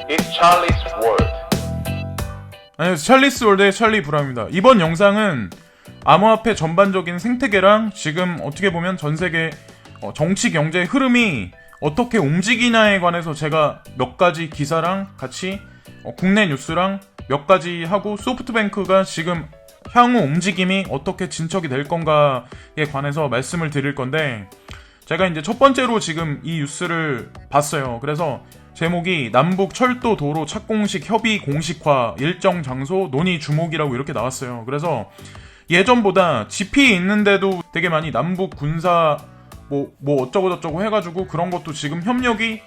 It's Charlie's World. 안녕하세요. 찰리스 월드의 찰리 브라입니다. 이번 영상은 암호화폐 전반적인 생태계랑 지금 어떻게 보면 전세계 정치 경제의 흐름이 어떻게 움직이냐에 관해서 제가 몇 가지 기사랑 같이 국내 뉴스랑 몇 가지 하고 소프트뱅크가 지금 향후 움직임이 어떻게 진척이 될 건가에 관해서 말씀을 드릴 건데, 제가 이제 첫 번째로 지금 이 뉴스를 봤어요. 그래서 제목이 남북 철도 도로 착공식 협의 공식화 일정 장소 논의 주목이라고 이렇게 나왔어요. 그래서 예전보다 GP 있는데도 되게 많이 남북 군사 뭐 어쩌고 저쩌고 해가지고 그런 것도 지금 협력이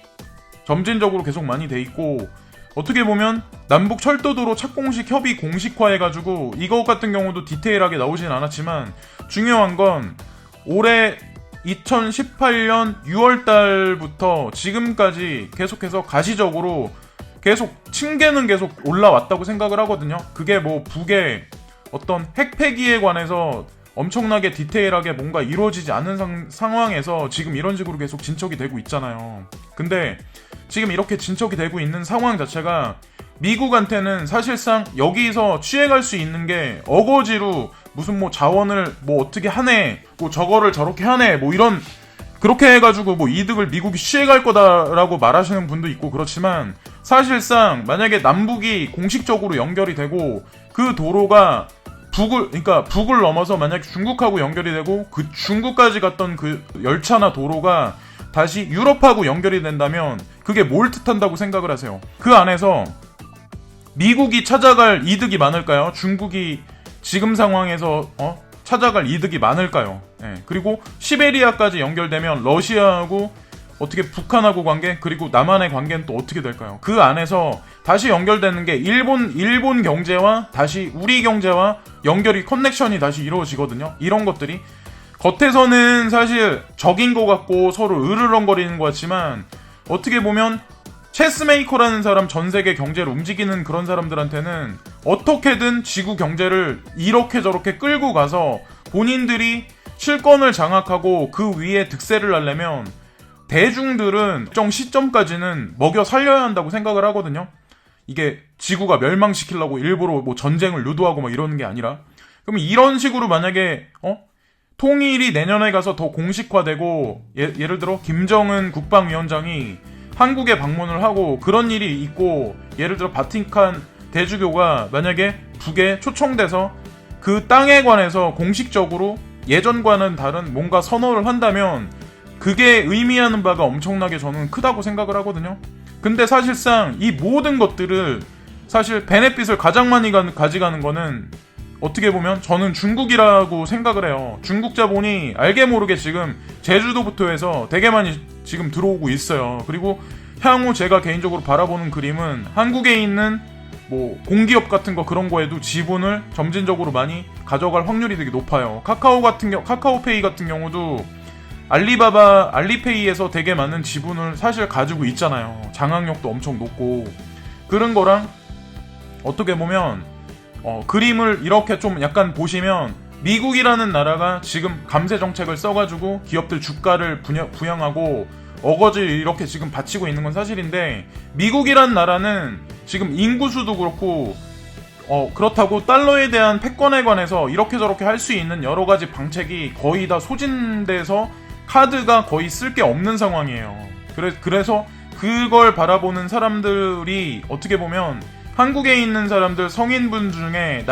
점진적으로 계속 많이 돼 있고, 어떻게 보면 남북 철도도로 착공식 협의 공식화 해가지고 이것 같은 경우도 디테일하게 나오진 않았지만, 중요한 건 올해 2018년 6월달부터 지금까지 계속해서 가시적으로 계속 층계는 계속 올라왔다고 생각을 하거든요. 그게 뭐 북의 어떤 핵 폐기에 관해서 엄청나게 디테일하게 뭔가 이루어지지 않는 상황에서 지금 이런 식으로 계속 진척이 되고 있잖아요. 근데 지금 이렇게 진척이 되고 있는 상황 자체가 미국한테는 사실상 여기서 취해갈 수 있는 게 어거지로 무슨 뭐 자원을 뭐 어떻게 하네, 뭐 저거를 저렇게 하네, 뭐 이런 그렇게 해가지고 뭐 이득을 미국이 취해갈 거다라고 말하시는 분도 있고, 그렇지만 사실상 만약에 남북이 공식적으로 연결이 되고 그 도로가 북을 넘어서 만약에 중국하고 연결이 되고 그 중국까지 갔던 그 열차나 도로가 다시 유럽하고 연결이 된다면 그게 뭘 뜻한다고 생각을 하세요? 그 안에서 미국이 찾아갈 이득이 많을까요? 중국이 지금 상황에서 찾아갈 이득이 많을까요? 그리고 시베리아까지 연결되면 러시아하고 어떻게 북한하고 관계, 그리고 남한의 관계는 또 어떻게 될까요? 그 안에서 다시 연결되는 게 일본 경제와 다시 우리 경제와 연결이 커넥션이 다시 이루어지거든요. 이런 것들이 겉에서는 사실 적인 것 같고 서로 으르렁거리는 것 같지만, 어떻게 보면 체스메이커라는 사람, 전 세계 경제를 움직이는 그런 사람들한테는 어떻게든 지구 경제를 이렇게 저렇게 끌고 가서 본인들이 실권을 장악하고 그 위에 득세를 하려면 대중들은 특정 시점까지는 먹여 살려야 한다고 생각을 하거든요. 이게 지구가 멸망시키려고 일부러 뭐 전쟁을 유도하고 막 이러는 게 아니라, 그럼 이런 식으로 만약에 통일이 내년에 가서 더 공식화되고 예를 들어 김정은 국방위원장이 한국에 방문을 하고 그런 일이 있고, 예를 들어 바티칸 대주교가 만약에 북에 초청돼서 그 땅에 관해서 공식적으로 예전과는 다른 뭔가 선언을 한다면 그게 의미하는 바가 엄청나게 저는 크다고 생각을 하거든요. 근데 사실상 이 모든 것들을 사실 베네핏을 가장 많이 가져가는 거는 어떻게 보면 저는 중국이라고 생각을 해요. 중국 자본이 알게 모르게 지금 제주도부터 해서 되게 많이 지금 들어오고 있어요. 그리고 향후 제가 개인적으로 바라보는 그림은 한국에 있는 뭐 공기업 같은 거 그런 거에도 지분을 점진적으로 많이 가져갈 확률이 되게 높아요. 카카오페이 같은 경우도 알리페이에서 되게 많은 지분을 사실 가지고 있잖아요. 장악력도 엄청 높고, 그런 거랑 어떻게 보면 그림을 이렇게 좀 약간 보시면 미국이라는 나라가 지금 감세 정책을 써가지고 기업들 주가를 부양하고 어거지 이렇게 지금 바치고 있는 건 사실인데, 미국이란 나라는 지금 인구수도 그렇고 그렇다고 달러에 대한 패권에 관해서 이렇게 저렇게 할 수 있는 여러 가지 방책이 거의 다 소진돼서 카드가 거의 쓸 게 없는 상황이에요. 그래서 그걸 바라보는 사람들이 어떻게 보면 한국에 있는 사람들 성인분 중에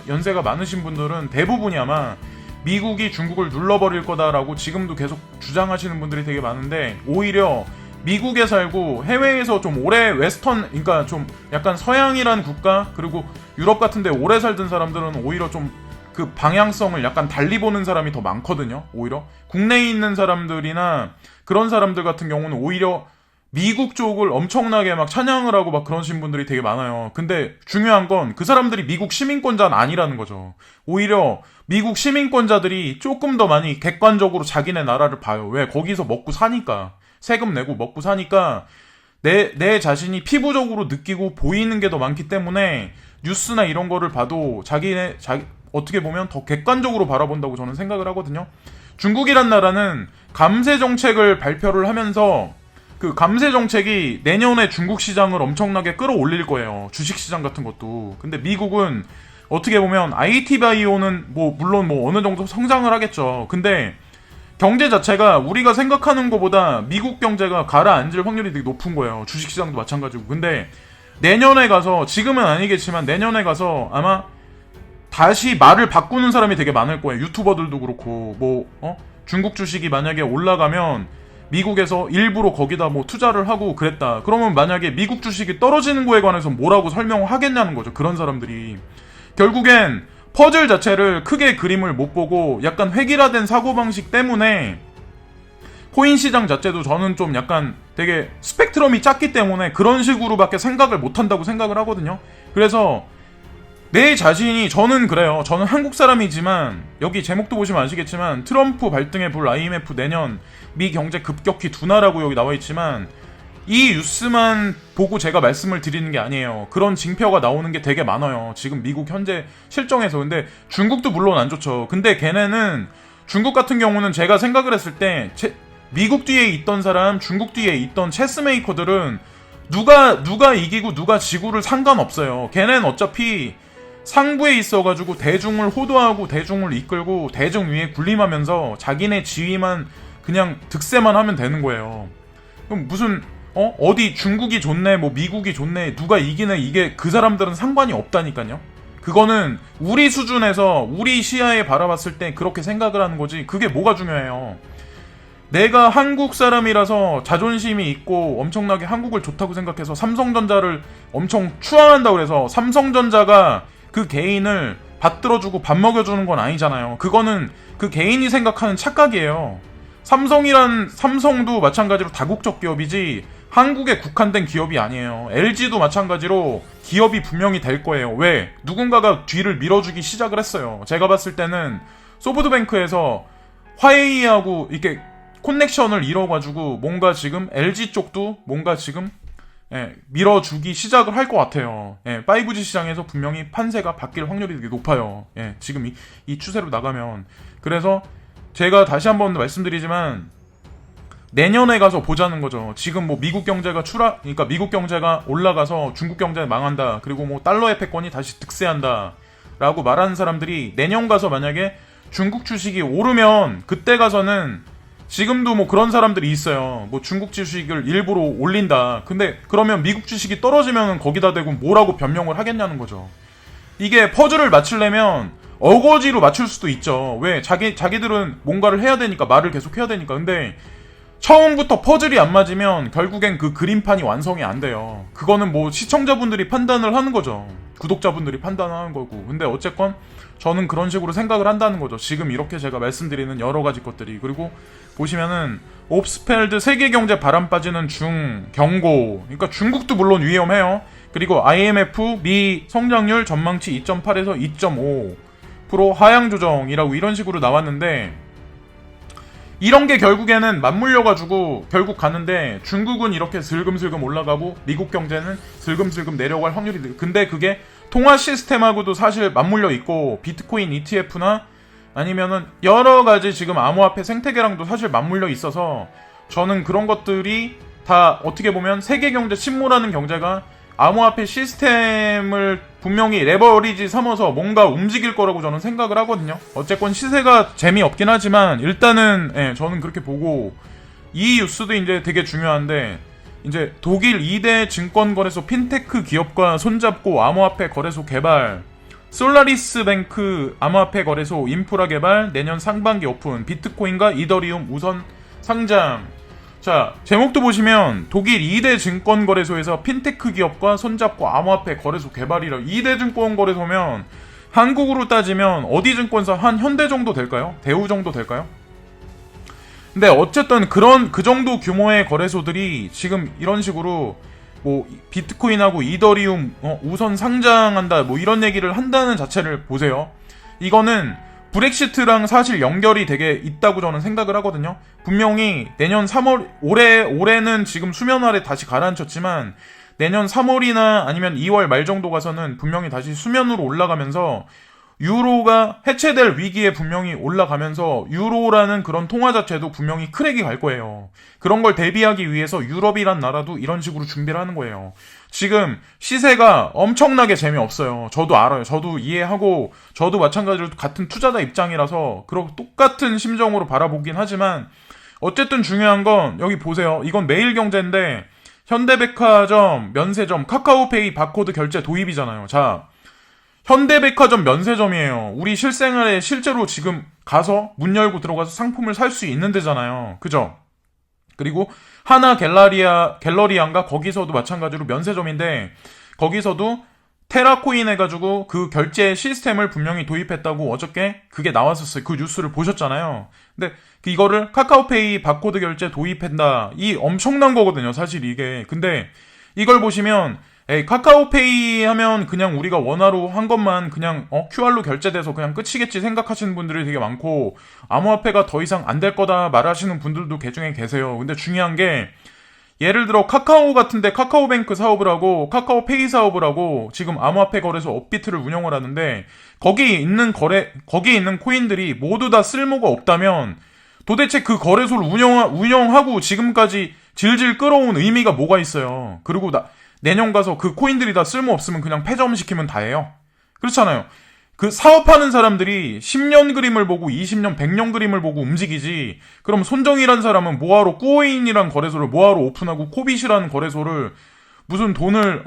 연세가 많으신 분들은 대부분이 아마 미국이 중국을 눌러버릴 거다라고 지금도 계속 주장하시는 분들이 되게 많은데, 오히려 미국에 살고 해외에서 좀 오래 그러니까 좀 약간 서양이란 국가 그리고 유럽 같은 데 오래 살던 사람들은 오히려 좀 그 방향성을 약간 달리 보는 사람이 더 많거든요. 오히려 국내에 있는 사람들이나 그런 사람들 같은 경우는 오히려 미국 쪽을 엄청나게 막 찬양을 하고 막 그러신 분들이 되게 많아요. 근데 중요한 건 그 사람들이 미국 시민권자는 아니라는 거죠. 오히려 미국 시민권자들이 조금 더 많이 객관적으로 자기네 나라를 봐요. 왜? 거기서 먹고 사니까. 세금 내고 먹고 사니까 내 자신이 피부적으로 느끼고 보이는 게 더 많기 때문에 뉴스나 이런 거를 봐도 어떻게 보면 더 객관적으로 바라본다고 저는 생각을 하거든요. 중국이란 나라는 감세 정책을 발표를 하면서 그 감세 정책이 내년에 중국 시장을 엄청나게 끌어올릴 거예요. 주식 시장 같은 것도. 근데 미국은 어떻게 보면 IT 바이오는 뭐 물론 뭐 어느 정도 성장을 하겠죠. 근데 경제 자체가 우리가 생각하는 것보다 미국 경제가 가라앉을 확률이 되게 높은 거예요. 주식 시장도 마찬가지고. 근데 내년에 가서, 지금은 아니겠지만 내년에 가서 아마 다시 말을 바꾸는 사람이 되게 많을 거예요. 유튜버들도 그렇고 중국 주식이 만약에 올라가면 미국에서 일부러 거기다 뭐 투자를 하고 그랬다. 그러면 만약에 미국 주식이 떨어지는 거에 관해서 뭐라고 설명을 하겠냐는 거죠. 그런 사람들이. 결국엔 퍼즐 자체를 크게 그림을 못 보고 약간 획일화된 사고방식 때문에 코인 시장 자체도 저는 좀 약간 되게 스펙트럼이 작기 때문에 그런 식으로밖에 생각을 못 한다고 생각을 하거든요. 그래서 내 자신이, 저는 그래요. 저는 한국 사람이지만 여기 제목도 보시면 아시겠지만 트럼프 발등에 불 IMF 내년 미 경제 급격히 둔화라고 여기 나와 있지만 이 뉴스만 보고 제가 말씀을 드리는 게 아니에요. 그런 징표가 나오는 게 되게 많아요. 지금 미국 현재 실정에서. 근데 중국도 물론 안 좋죠. 근데 걔네는, 중국 같은 경우는 제가 생각을 했을 때 미국 뒤에 있던 사람, 중국 뒤에 있던 체스메이커들은 누가 이기고 누가 지고를 상관없어요. 걔네는 어차피 상부에 있어가지고 대중을 호도하고 대중을 이끌고 대중 위에 군림하면서 자기네 지위만 그냥 득세만 하면 되는 거예요. 그럼 무슨 어디 중국이 좋네 뭐 미국이 좋네 누가 이기네, 이게 그 사람들은 상관이 없다니까요. 그거는 우리 수준에서 우리 시야에 바라봤을 때 그렇게 생각을 하는 거지, 그게 뭐가 중요해요. 내가 한국 사람이라서 자존심이 있고 엄청나게 한국을 좋다고 생각해서 삼성전자를 엄청 추앙한다고 해서 삼성전자가 그 개인을 받들어주고 밥 먹여주는 건 아니잖아요. 그거는 그 개인이 생각하는 착각이에요. 삼성도 마찬가지로 다국적 기업이지 한국에 국한된 기업이 아니에요. LG도 마찬가지로 기업이 분명히 될 거예요. 왜? 누군가가 뒤를 밀어주기 시작을 했어요. 제가 봤을 때는 소프트뱅크에서 화웨이하고 이렇게 커넥션을 이뤄가지고 뭔가 지금 LG 쪽도 뭔가 지금 밀어주기 시작을 할 것 같아요. 5G 시장에서 분명히 판세가 바뀔 확률이 되게 높아요. 지금 이 추세로 나가면. 그래서 제가 다시 한번 말씀드리지만 내년에 가서 보자는 거죠. 지금 뭐 미국 경제가 그러니까 미국 경제가 올라가서 중국 경제가 망한다. 그리고 뭐 달러의 패권이 다시 득세한다. 라고 말하는 사람들이 내년 가서 만약에 중국 주식이 오르면 그때 가서는, 지금도 뭐 그런 사람들이 있어요. 뭐 중국 주식을 일부러 올린다. 근데 그러면 미국 주식이 떨어지면 거기다 대고 뭐라고 변명을 하겠냐는 거죠. 이게 퍼즐을 맞추려면 어거지로 맞출 수도 있죠. 왜? 자기들은 뭔가를 해야 되니까, 말을 계속 해야 되니까. 근데 처음부터 퍼즐이 안 맞으면 결국엔 그 그림판이 완성이 안 돼요. 그거는 뭐 시청자분들이 판단을 하는 거죠. 구독자분들이 판단하는 거고. 근데 어쨌건 저는 그런 식으로 생각을 한다는 거죠. 지금 이렇게 제가 말씀드리는 여러 가지 것들이. 그리고 보시면은 옵스펠드 세계경제 바람 빠지는 경고. 그러니까 중국도 물론 위험해요. 그리고 IMF 미 성장률 전망치 2.8에서 2.5% 하향 조정이라고 이런 식으로 나왔는데, 이런 게 결국에는 맞물려가지고 결국 가는데, 중국은 이렇게 슬금슬금 올라가고 미국 경제는 슬금슬금 내려갈 확률이. 근데 그게 통화 시스템하고도 사실 맞물려 있고, 비트코인 ETF나 아니면은 여러 가지 지금 암호화폐 생태계랑도 사실 맞물려 있어서, 저는 그런 것들이 다 어떻게 보면 세계 경제 침몰하는 경제가 암호화폐 시스템을 분명히 레버리지 삼아서 뭔가 움직일 거라고 저는 생각을 하거든요. 어쨌건 시세가 재미없긴 하지만 일단은 저는 그렇게 보고, 이 뉴스도 이제 되게 중요한데, 이제 독일 2대 증권거래소 핀테크 기업과 손잡고 암호화폐 거래소 개발, 솔라리스 뱅크 암호화폐 거래소 인프라 개발, 내년 상반기 오픈, 비트코인과 이더리움 우선 상장. 자, 제목도 보시면 독일 2대 증권거래소에서 핀테크 기업과 손잡고 암호화폐 거래소 개발이라. 2대 증권거래소면 한국으로 따지면 어디 증권사, 한 현대 정도 될까요? 대우 정도 될까요? 근데 어쨌든 그 정도 규모의 거래소들이 지금 이런 식으로 뭐 비트코인하고 이더리움 우선 상장한다 뭐 이런 얘기를 한다는 자체를 보세요. 이거는 브렉시트랑 사실 연결이 되게 있다고 저는 생각을 하거든요. 분명히 내년 3월, 올해는 지금 수면 아래 다시 가라앉혔지만 내년 3월이나 아니면 2월 말 정도 가서는 분명히 다시 수면으로 올라가면서 유로가 해체될 위기에 분명히 올라가면서 유로라는 그런 통화 자체도 분명히 크랙이 갈 거예요. 그런 걸 대비하기 위해서 유럽이란 나라도 이런 식으로 준비를 하는 거예요. 지금 시세가 엄청나게 재미없어요. 저도 알아요. 저도 이해하고 저도 마찬가지로 같은 투자자 입장이라서 그렇고 똑같은 심정으로 바라보긴 하지만 어쨌든 중요한 건 여기 보세요. 이건 매일경제인데 현대백화점, 면세점, 카카오페이 바코드 결제 도입이잖아요. 자, 현대백화점 면세점이에요. 우리 실생활에 실제로 지금 가서 문 열고 들어가서 상품을 살 수 있는 데잖아요. 그죠? 그리고 하나 갤러리안가 거기서도 마찬가지로 면세점인데 거기서도 테라코인 해가지고 그 결제 시스템을 분명히 도입했다고 어저께 그게 나왔었어요. 그 뉴스를 보셨잖아요. 근데 이거를 카카오페이 바코드 결제 도입한다. 이 엄청난 거거든요. 사실 이게. 근데 이걸 보시면 카카오페이 하면 그냥 우리가 원화로 한 것만 그냥 QR로 결제돼서 그냥 끝이겠지 생각하시는 분들이 되게 많고 암호화폐가 더 이상 안 될 거다 말하시는 분들도 개중에 계세요. 근데 중요한 게 예를 들어 카카오 같은데 카카오뱅크 사업을 하고 카카오페이 사업을 하고 지금 암호화폐 거래소 업비트를 운영을 하는데 거기에 있는 코인들이 모두 다 쓸모가 없다면 도대체 그 거래소를 운영하고 지금까지 질질 끌어온 의미가 뭐가 있어요. 그리고 내년 가서 그 코인들이 다 쓸모 없으면 그냥 폐점시키면 다예요. 그렇잖아요. 그 사업하는 사람들이 10년 그림을 보고 20년, 100년 그림을 보고 움직이지. 그럼 손정이란 사람은 뭐하러 꾸오인이란 거래소를 뭐하러 오픈하고 코빗이라는 거래소를 무슨 돈을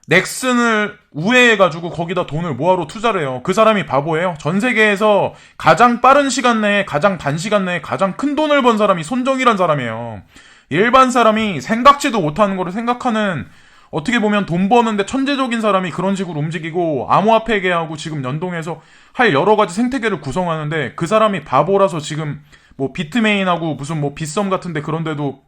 넥슨을 우회해가지고 거기다 돈을 뭐하러 투자를 해요. 그 사람이 바보예요. 전 세계에서 가장 빠른 시간 내에 가장 단시간 내에 가장 큰 돈을 번 사람이 손정이란 사람이에요. 일반 사람이 생각지도 못하는 거를 생각하는 어떻게 보면 돈 버는데 천재적인 사람이 그런 식으로 움직이고 암호화폐계하고 지금 연동해서 할 여러 가지 생태계를 구성하는데 그 사람이 바보라서 지금 뭐 비트메인하고 무슨 뭐 빗썸 같은데 그런데도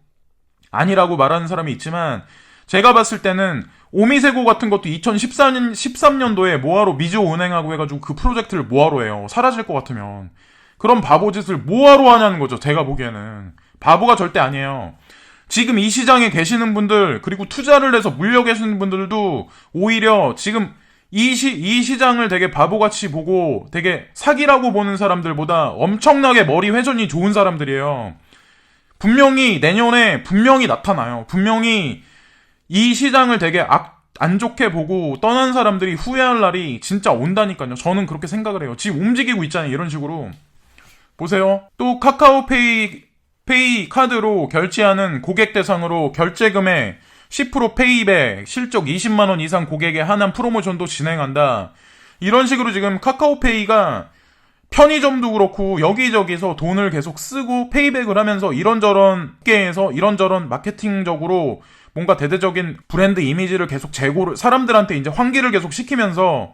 아니라고 말하는 사람이 있지만 제가 봤을 때는 오미세고 같은 것도 2013년도에 뭐하러 미주은행하고 해가지고 그 프로젝트를 뭐하러 해요. 사라질 것 같으면. 그런 바보짓을 뭐하러 하냐는 거죠. 제가 보기에는. 바보가 절대 아니에요. 지금 이 시장에 계시는 분들 그리고 투자를 해서 물려 계시는 분들도 오히려 지금 이 시장을 되게 바보같이 보고 되게 사기라고 보는 사람들보다 엄청나게 머리 회전이 좋은 사람들이에요. 분명히 내년에 분명히 나타나요. 분명히 이 시장을 되게 안 좋게 보고 떠난 사람들이 후회할 날이 진짜 온다니까요. 저는 그렇게 생각을 해요. 지금 움직이고 있잖아요. 이런 식으로. 보세요. 또 카카오페이 카드로 결제하는 고객 대상으로 결제금액 10% 페이백, 실적 20만원 이상 고객에 한한 프로모션도 진행한다. 이런 식으로 지금 카카오페이가 편의점도 그렇고 여기저기서 돈을 계속 쓰고 페이백을 하면서 이런저런 게에서 이런저런 마케팅적으로 뭔가 대대적인 브랜드 이미지를 계속 사람들한테 이제 환기를 계속 시키면서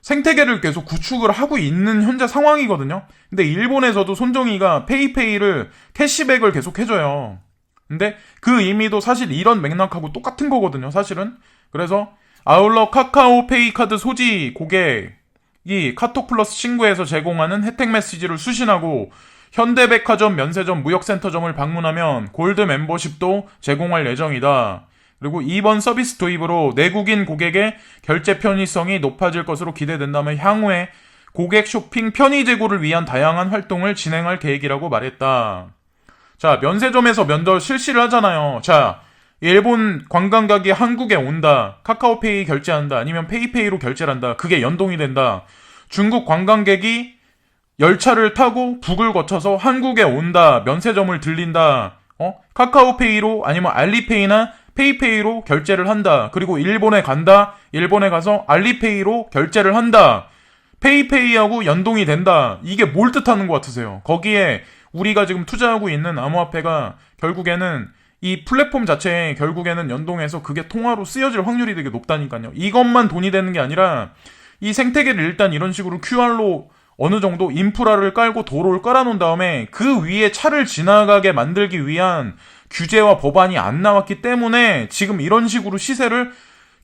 생태계를 계속 구축을 하고 있는 현재 상황이거든요. 근데 일본에서도 손정이가 페이페이를 캐시백을 계속 해줘요. 근데 그 의미도 사실 이런 맥락하고 똑같은 거거든요, 사실은. 그래서 아울러 카카오페이 카드 소지 고객이 카톡 플러스 친구에서 제공하는 혜택 메시지를 수신하고 현대백화점, 면세점, 무역센터점을 방문하면 골드 멤버십도 제공할 예정이다. 그리고 이번 서비스 도입으로 내국인 고객의 결제 편의성이 높아질 것으로 기대된다면 향후에 고객 쇼핑 편의 제고를 위한 다양한 활동을 진행할 계획이라고 말했다. 자, 면세점에서 면접 실시를 하잖아요. 자, 일본 관광객이 한국에 온다. 카카오페이 결제한다. 아니면 페이페이로 결제를 한다. 그게 연동이 된다. 중국 관광객이 열차를 타고 북을 거쳐서 한국에 온다. 면세점을 들린다. 카카오페이로 아니면 알리페이나 페이페이로 결제를 한다. 그리고 일본에 간다. 일본에 가서 알리페이로 결제를 한다. 페이페이하고 연동이 된다. 이게 뭘 뜻하는 것 같으세요? 거기에 우리가 지금 투자하고 있는 암호화폐가 결국에는 이 플랫폼 자체에 결국에는 연동해서 그게 통화로 쓰여질 확률이 되게 높다니까요. 이것만 돈이 되는 게 아니라 이 생태계를 일단 이런 식으로 QR로 어느 정도 인프라를 깔고 도로를 깔아놓은 다음에 그 위에 차를 지나가게 만들기 위한 규제와 법안이 안 나왔기 때문에 지금 이런 식으로 시세를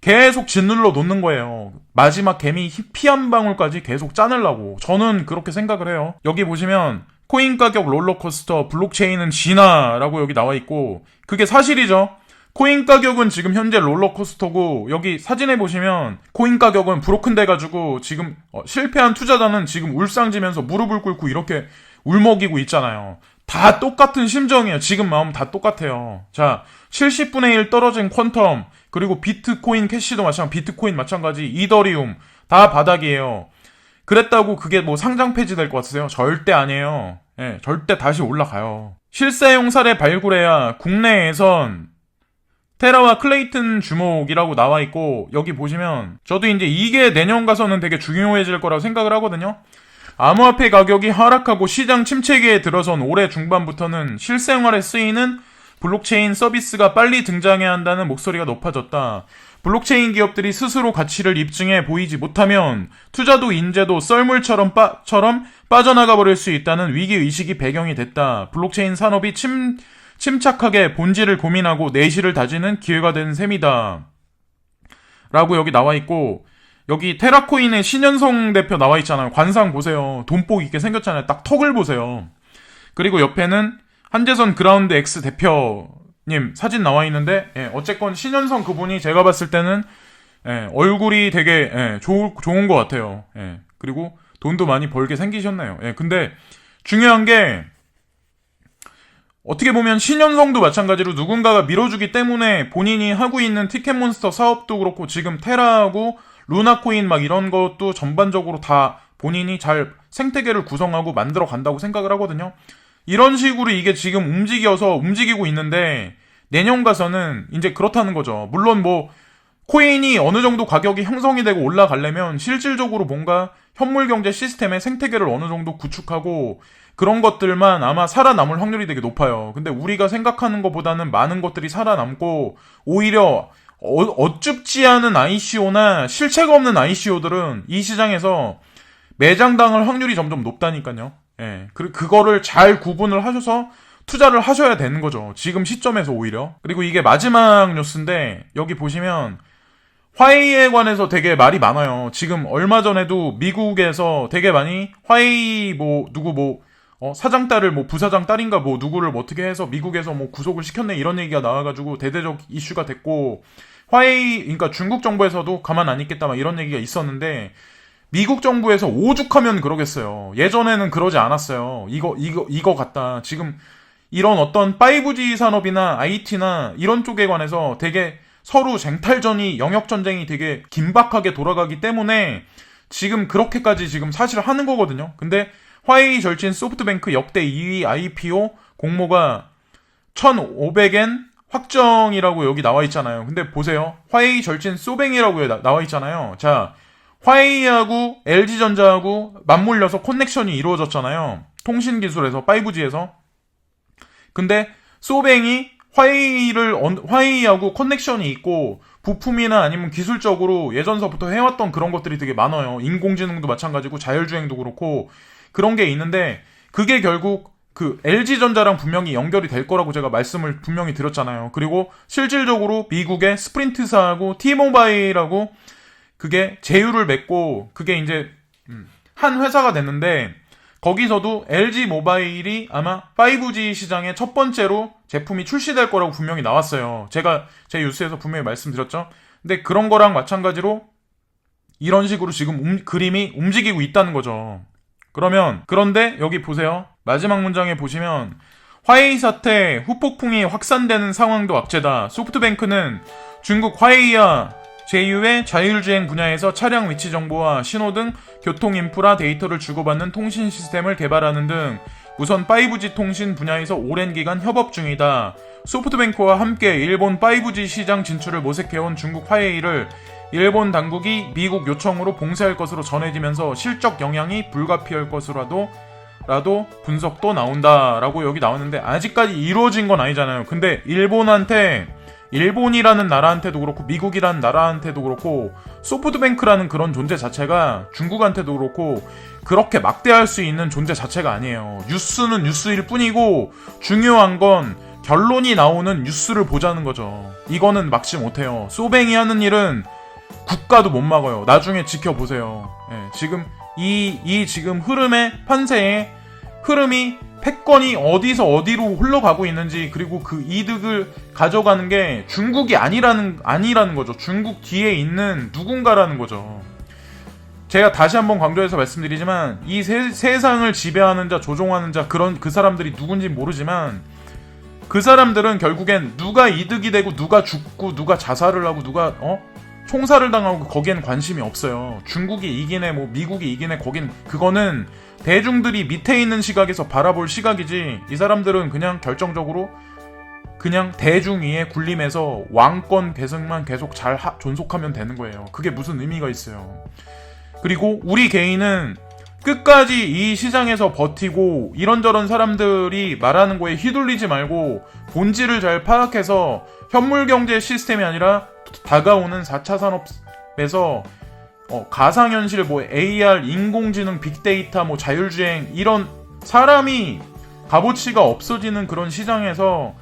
계속 짓눌러 놓는 거예요. 마지막 개미 피 한 방울까지 계속 짜내려고. 저는 그렇게 생각을 해요. 여기 보시면 코인 가격 롤러코스터 블록체인은 진화라고 여기 나와 있고 그게 사실이죠. 코인 가격은 지금 현재 롤러코스터고, 여기 사진에 보시면 코인 가격은 브로큰 돼가지고 지금 실패한 투자자는 지금 울상지면서 무릎을 꿇고 이렇게 울먹이고 있잖아요. 다 똑같은 심정이에요. 지금 마음 다 똑같아요. 자, 70분의 1 떨어진 퀀텀, 그리고 비트코인 캐시도 비트코인 마찬가지, 이더리움 다 바닥이에요. 그랬다고 그게 뭐 상장 폐지될 것 같으세요? 절대 아니에요. 예, 절대 다시 올라가요. 실사용 사례 발굴해야 국내에선 테라와 클레이튼 주목이라고 나와 있고, 여기 보시면 저도 이제 이게 내년 가서는 되게 중요해질 거라고 생각을 하거든요. 암호화폐 가격이 하락하고 시장 침체기에 들어선 올해 중반부터는 실생활에 쓰이는 블록체인 서비스가 빨리 등장해야 한다는 목소리가 높아졌다. 블록체인 기업들이 스스로 가치를 입증해 보이지 못하면 투자도 인재도 썰물처럼 빠져나가 버릴 수 있다는 위기의식이 배경이 됐다. 블록체인 산업이 침착하게 본질을 고민하고 내실을 다지는 기회가 된 셈이다. 라고 여기 나와 있고, 여기 테라코인의 신현성 대표 나와 있잖아요. 관상 보세요. 돈복 있게 생겼잖아요. 딱 턱을 보세요. 그리고 옆에는 한재선 그라운드 X 대표님 사진 나와 있는데, 어쨌건 신현성 그분이 제가 봤을 때는 얼굴이 되게 좋은 것 같아요. 그리고 돈도 많이 벌게 생기셨네요. 근데 중요한 게, 어떻게 보면 신현성도 마찬가지로 누군가가 밀어주기 때문에 본인이 하고 있는 티켓몬스터 사업도 그렇고, 지금 테라하고 루나코인 막 이런 것도 전반적으로 다 본인이 잘 생태계를 구성하고 만들어 간다고 생각을 하거든요. 이런 식으로 이게 지금 움직이고 있는데, 내년 가서는 이제 그렇다는 거죠. 물론 뭐 코인이 어느 정도 가격이 형성이 되고 올라가려면 실질적으로 뭔가 현물 경제 시스템의 생태계를 어느 정도 구축하고 그런 것들만 아마 살아남을 확률이 되게 높아요. 근데 우리가 생각하는 것보다는 많은 것들이 살아남고, 오히려 어쭙지 않은 ICO나 실체가 없는 ICO들은 이 시장에서 매장당할 확률이 점점 높다니까요. 그거를 잘 구분을 하셔서 투자를 하셔야 되는 거죠. 지금 시점에서 오히려. 그리고 이게 마지막 뉴스인데, 여기 보시면 화웨이에 관해서 되게 말이 많아요. 지금 얼마 전에도 미국에서 되게 많이 화웨이 사장 딸을 부사장 딸인가 누구를 어떻게 해서 미국에서 구속을 시켰네 이런 얘기가 나와가지고 대대적 이슈가 됐고, 화웨이, 그러니까 중국 정부에서도 가만 안 있겠다 막 이런 얘기가 있었는데, 미국 정부에서 오죽하면 그러겠어요. 예전에는 그러지 않았어요. 이거 같다. 지금 이런 어떤 5G 산업이나 IT나 이런 쪽에 관해서 되게 서로 쟁탈전이, 영역전쟁이 되게 긴박하게 돌아가기 때문에 지금 그렇게까지 지금 사실 하는 거거든요. 근데 화웨이 절친 소프트뱅크 역대 2위 IPO 공모가 1,500엔 확정이라고 여기 나와 있잖아요. 근데 보세요. 화웨이 절친 소뱅이라고 나와 있잖아요. 자, 화웨이하고 LG전자하고 맞물려서 커넥션이 이루어졌잖아요. 통신기술에서 5G에서. 근데 소뱅이 화웨이하고 커넥션이 있고, 부품이나 아니면 기술적으로 예전서부터 해왔던 그런 것들이 되게 많아요. 인공지능도 마찬가지고 자율주행도 그렇고 그런 게 있는데, 그게 결국 그 LG전자랑 분명히 연결이 될 거라고 제가 말씀을 분명히 드렸잖아요. 그리고 실질적으로 미국의 스프린트사하고 T모바일하고 그게 제휴를 맺고 그게 이제 한 회사가 됐는데, 거기서도 LG 모바일이 아마 5G 시장에 첫 번째로 제품이 출시될 거라고 분명히 나왔어요. 제가 제 뉴스에서 분명히 말씀드렸죠. 근데 그런 거랑 마찬가지로 이런 식으로 지금 그림이 움직이고 있다는 거죠. 그런데 여기 보세요. 마지막 문장에 보시면 화웨이 사태 후폭풍이 확산되는 상황도 악재다. 소프트뱅크는 중국 화웨이와 제휴의 자율주행 분야에서 차량 위치 정보와 신호 등 교통 인프라 데이터를 주고받는 통신 시스템을 개발하는 등 우선 5G 통신 분야에서 오랜 기간 협업 중이다. 소프트뱅크와 함께 일본 5G 시장 진출을 모색해온 중국 화웨이를 일본 당국이 미국 요청으로 봉쇄할 것으로 전해지면서 실적 영향이 불가피할 것으로라도 분석도 나온다라고 여기 나왔는데, 아직까지 이루어진 건 아니잖아요. 근데 일본이라는 나라한테도 그렇고 미국이라는 나라한테도 그렇고 소프트뱅크라는 그런 존재 자체가 중국한테도 그렇고 그렇게 막대할 수 있는 존재 자체가 아니에요. 뉴스는 뉴스일 뿐이고 중요한 건 결론이 나오는 뉴스를 보자는 거죠. 이거는 막지 못해요. 소뱅이 하는 일은 국가도 못 막아요. 나중에 지켜보세요. 지금 이 지금 흐름의 판세에 흐름이 패권이 어디서 어디로 흘러가고 있는지, 그리고 그 이득을 가져가는 게 중국이 아니라는 거죠. 중국 뒤에 있는 누군가라는 거죠. 제가 다시 한번 강조해서 말씀드리지만 이 세상을 지배하는 자, 조종하는 자, 그 사람들이 누군지 모르지만 그 사람들은 결국엔 누가 이득이 되고 누가 죽고 누가 자살을 하고 누가 총살을 당하고 거기에는 관심이 없어요. 중국이 이기네 뭐 미국이 이기네, 그거는 대중들이 밑에 있는 시각에서 바라볼 시각이지, 이 사람들은 그냥 결정적으로 그냥 대중 위에 군림해서 왕권 계승만 계속 잘 존속하면 되는 거예요. 그게 무슨 의미가 있어요. 그리고 우리 개인은 끝까지 이 시장에서 버티고 이런저런 사람들이 말하는 거에 휘둘리지 말고 본질을 잘 파악해서 현물경제 시스템이 아니라 다가오는 4차 산업에서 가상현실, 뭐 AR, 인공지능, 빅데이터, 뭐 자율주행, 이런 사람이 값어치가 없어지는 그런 시장에서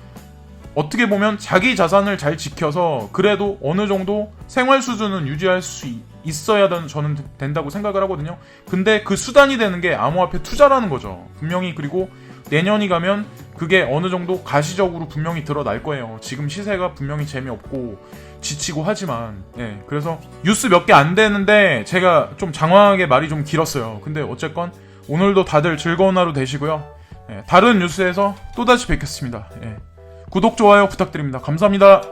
어떻게 보면 자기 자산을 잘 지켜서 그래도 어느 정도 생활 수준은 유지할 수 있어야 저는 된다고 생각을 하거든요. 근데 그 수단이 되는 게 암호화폐 투자라는 거죠. 분명히. 그리고 내년이 가면 그게 어느 정도 가시적으로 분명히 드러날 거예요. 지금 시세가 분명히 재미없고 지치고 하지만, 그래서 뉴스 몇 개 안 되는데 제가 좀 장황하게 말이 좀 길었어요. 근데 어쨌건 오늘도 다들 즐거운 하루 되시고요. 다른 뉴스에서 또다시 뵙겠습니다. 구독, 좋아요 부탁드립니다. 감사합니다.